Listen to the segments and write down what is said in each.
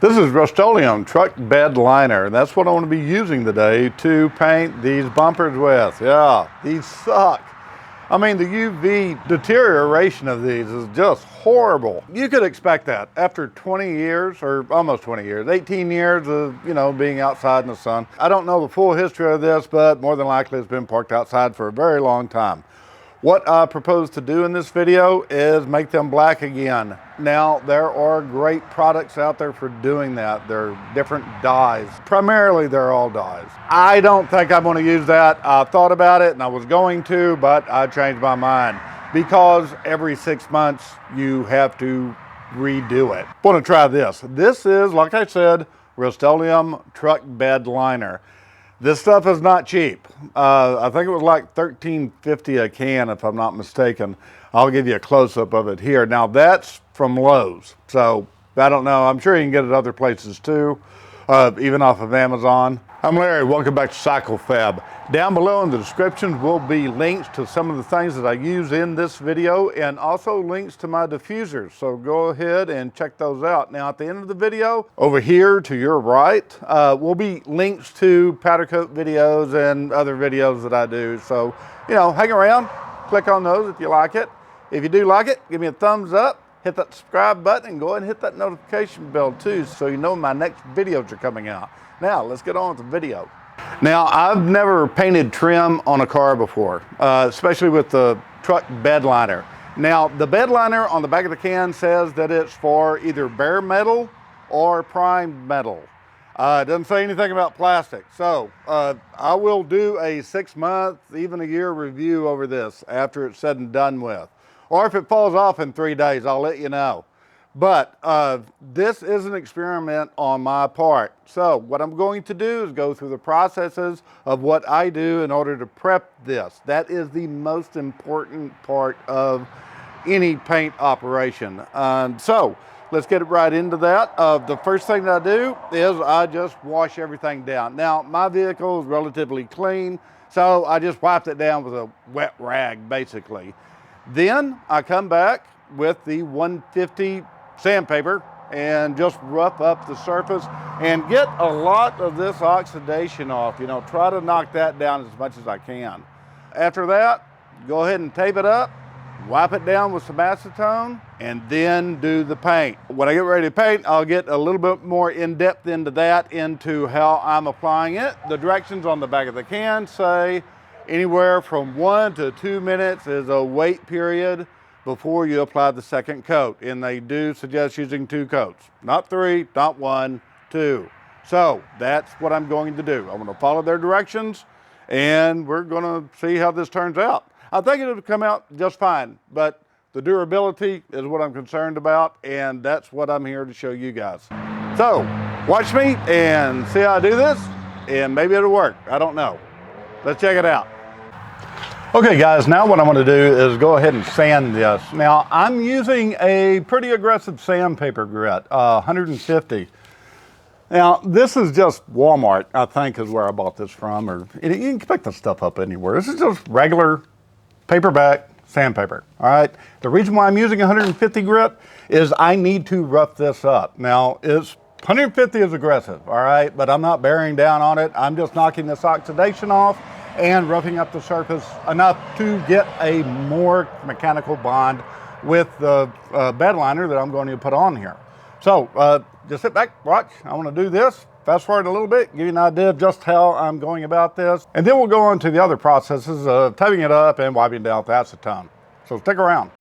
This is rust-oleum truck bed liner, and that's what I want to be using today to paint these bumpers with. Yeah, these suck. I mean, the UV deterioration of these is just horrible. You could expect that after 20 years, or almost 20 years, 18 years of, being outside in the sun. I don't know the full history of this, but more than likely it's been parked outside for a very long time. What I propose to do in this video is make them black again. Now, there are great products out there for doing that. They're different dyes. Primarily, they're all dyes. I don't think I'm going to use that. I thought about it and I was going to, but I changed my mind because every 6 months you have to redo it. I want to try this. This is, like I said, rust-oleum truck bed liner. This stuff is not cheap. I think it was like $13.50 a can, if I'm not mistaken. I'll give you a close-up of it here. Now, that's from Lowe's, so I don't know. I'm sure you can get it other places too, even off of Amazon. I'm Larry. Welcome back to Cycle Fab. Down below in the description will be links to some of the things that I use in this video and also links to my diffusers. So go ahead and check those out. Now at the end of the video, over here to your right, will be links to powder coat videos and other videos that I do. So, hang around, click on those if you like it. If you do like it, give me a thumbs up, hit that subscribe button, and go ahead and hit that notification bell too so you know my next videos are coming out. Now, let's get on with the video. Now, I've never painted trim on a car before, especially with the truck bed liner. Now, the bed liner on the back of the can says that it's for either bare metal or primed metal. It doesn't say anything about plastic. So, I will do a 6-month, even a year review over this after it's said and done with. Or if it falls off in 3 days, I'll let you know. But this is an experiment on my part. So what I'm going to do is go through the processes of what I do in order to prep this. That is the most important part of any paint operation. So let's get right into that. The first thing that I do is I just wash everything down. Now, my vehicle is relatively clean, so I just wiped it down with a wet rag, basically. Then I come back with the 150 sandpaper and just rough up the surface and get a lot of this oxidation off. Try to knock that down as much as I can. After that, go ahead and tape it up, wipe it down with some acetone, and then do the paint. When I get ready to paint, I'll get a little bit more in-depth into that, into how I'm applying it. The directions on the back of the can say anywhere from 1 to 2 minutes is a wait period before you apply the second coat. And they do suggest using 2 coats. Not 3, not 1, 2. So that's what I'm going to do. I'm going to follow their directions and we're going to see how this turns out. I think it'll come out just fine, but the durability is what I'm concerned about, and that's what I'm here to show you guys. So watch me and see how I do this, and maybe it'll work. I don't know. Let's check it out. Okay guys, now what I'm going to do is go ahead and sand this. Now I'm using a pretty aggressive sandpaper grit, 150. Now this is just Walmart, I think is where I bought this from, or you can pick this stuff up anywhere. This is just regular paperback sandpaper, all right? The reason why I'm using 150 grit is I need to rough this up. Now 150 is aggressive, all right? But I'm not bearing down on it. I'm just knocking this oxidation off and roughing up the surface enough to get a more mechanical bond with the bed liner that I'm going to put on here. So just sit back, watch. I want to do this, fast forward a little bit, give you an idea of just how I'm going about this. And then we'll go on to the other processes of taping it up and wiping down with acetone. So stick around.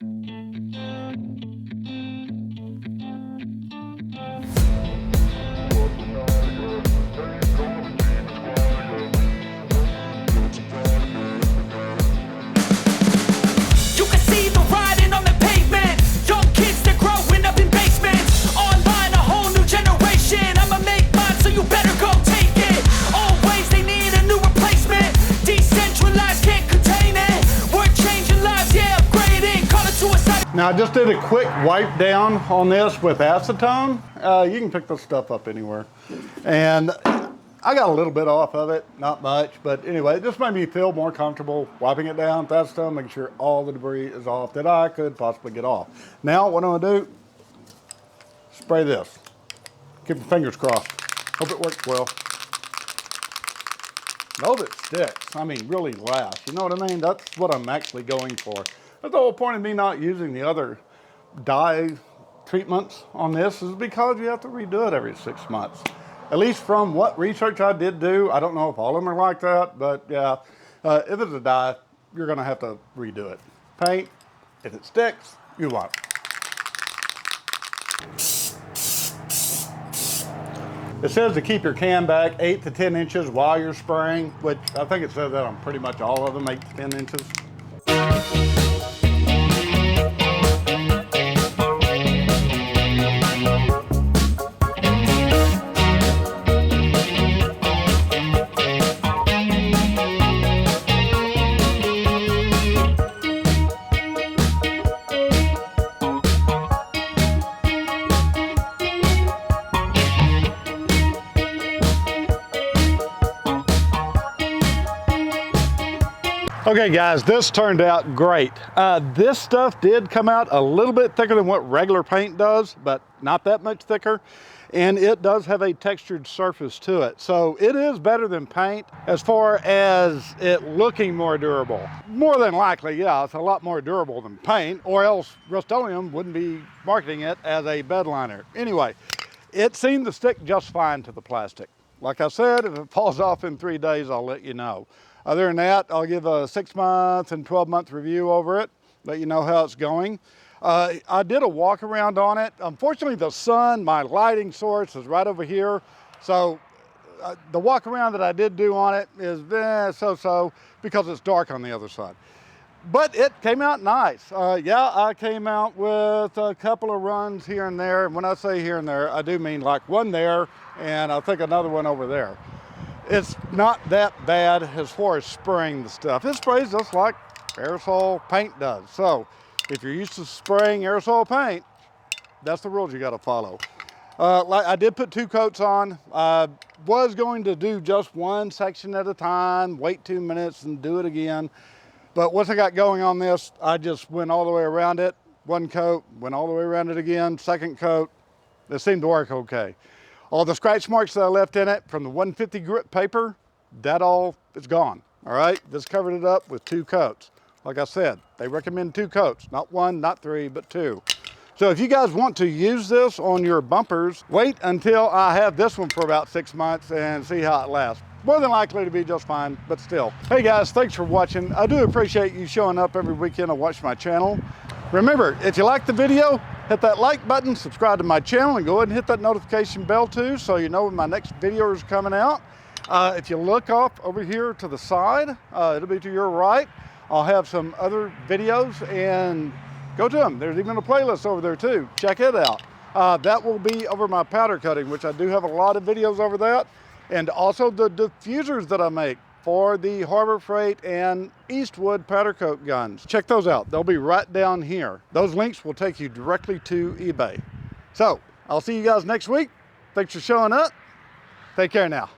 Now I just did a quick wipe down on this with acetone. You can pick this stuff up anywhere. And I got a little bit off of it, not much, but anyway, it just made me feel more comfortable wiping it down with acetone, making sure all the debris is off that I could possibly get off. Now what I'm gonna do, spray this. Keep your fingers crossed. Hope it works well. Hope it sticks. I mean, really lasts. You know what I mean? That's what I'm actually going for. That's the whole point of me not using the other dye treatments on this is because you have to redo it every 6 months. At least from what research I did do, I don't know if all of them are like that, but yeah, if it's a dye, you're gonna have to redo it. Paint, if it sticks, you want it. It says to keep your can back 8 to 10 inches while you're spraying, which I think it says that on pretty much all of them, 8 to 10 inches. Okay guys, this turned out great. This stuff did come out a little bit thicker than what regular paint does, but not that much thicker. And it does have a textured surface to it. So it is better than paint as far as it looking more durable. More than likely, yeah, it's a lot more durable than paint, or else Rust-Oleum wouldn't be marketing it as a bed liner. Anyway, it seemed to stick just fine to the plastic. Like I said, if it falls off in 3 days, I'll let you know. Other than that, I'll give a 6-month and 12-month review over it, let you know how it's going. I did a walk around on it. Unfortunately, the sun, my lighting source is right over here. So the walk around that I did do on it is so-so because it's dark on the other side. But it came out nice. Yeah, I came out with a couple of runs here and there. And when I say here and there, I do mean like one there and I think another one over there. It's not that bad as far as spraying the stuff. It sprays just like aerosol paint does. So if you're used to spraying aerosol paint, that's the rules you got to follow. Like I did put 2 coats on. I was going to do just one section at a time, wait 2 minutes and do it again. But once I got going on this, I just went all the way around it. 1 coat, went all the way around it again, 2nd coat. It seemed to work okay. All the scratch marks that I left in it from the 150 grit paper, that all is gone, all right? Just covered it up with 2 coats. Like I said, they recommend 2 coats, not 1, not 3, but 2. So if you guys want to use this on your bumpers, wait until I have this one for about 6 months and see how it lasts. More than likely to be just fine, but still. Hey guys, thanks for watching. I do appreciate you showing up every weekend to watch my channel. Remember, if you like the video, hit that like button, subscribe to my channel, and go ahead and hit that notification bell too, so you know when my next video is coming out. If you look off over here to the side, it'll be to your right. I'll have some other videos, and go to them. There's even a playlist over there too. Check it out. That will be over my powder coating, which I do have a lot of videos over that, and also the diffusers that I make for the Harbor Freight and Eastwood powder coat guns. Check those out. They'll be right down here. Those links will take you directly to eBay. So I'll see you guys next week. Thanks for showing up. Take care now.